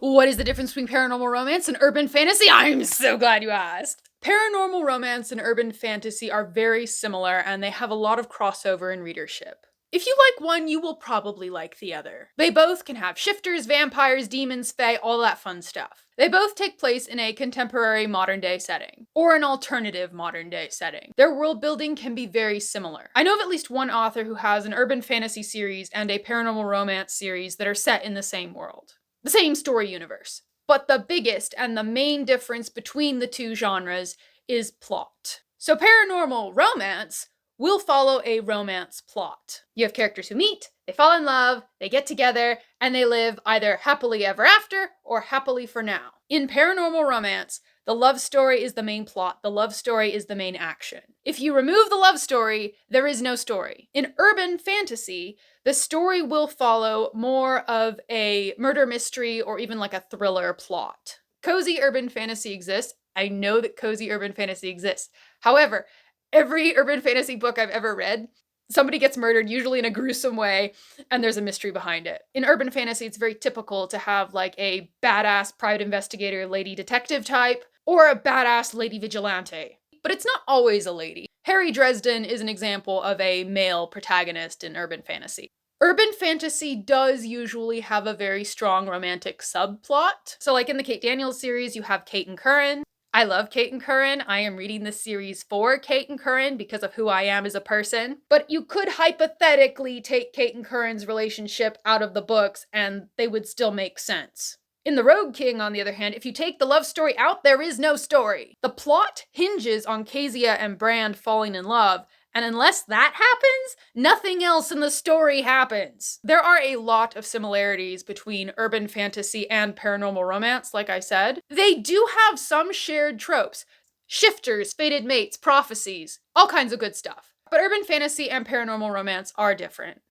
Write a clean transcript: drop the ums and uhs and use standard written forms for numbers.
What is the difference between paranormal romance and urban fantasy? I'm so glad you asked. Paranormal romance and urban fantasy are very similar, and they have a lot of crossover in readership. If you like one, you will probably like the other. They both can have shifters, vampires, demons, fae, all that fun stuff. They both take place in a contemporary modern day setting, or an alternative modern day setting. Their world building can be very similar. I know of at least one author who has an urban fantasy series and a paranormal romance series that are set in the same world. The same story universe. But the biggest and the main difference between the two genres is plot. So paranormal romance will follow a romance plot. You have characters who meet, they fall in love, they get together, and they live either happily ever after or happily for now. In paranormal romance, the love story is the main plot. The love story is the main action. If you remove the love story, there is no story. In urban fantasy, the story will follow more of a murder mystery or even like a thriller plot. Cozy urban fantasy exists. I know that cozy urban fantasy exists. However, every urban fantasy book I've ever read, somebody gets murdered, usually in a gruesome way, and there's a mystery behind it. In urban fantasy, it's very typical to have like a badass private investigator, lady detective type, or a badass lady vigilante. But it's not always a lady. Harry Dresden is an example of a male protagonist in urban fantasy. Urban fantasy does usually have a very strong romantic subplot. So like in the Kate Daniels series, you have Kate and Curran. I love Kate and Curran. I am reading this series for Kate and Curran because of who I am as a person. But you could hypothetically take Kate and Curran's relationship out of the books and they would still make sense. In The Rogue King, on the other hand, if you take the love story out, there is no story. The plot hinges on Kezia and Brand falling in love, and unless that happens, nothing else in the story happens. There are a lot of similarities between urban fantasy and paranormal romance, like I said. They do have some shared tropes. Shifters, fated mates, prophecies, all kinds of good stuff. But urban fantasy and paranormal romance are different.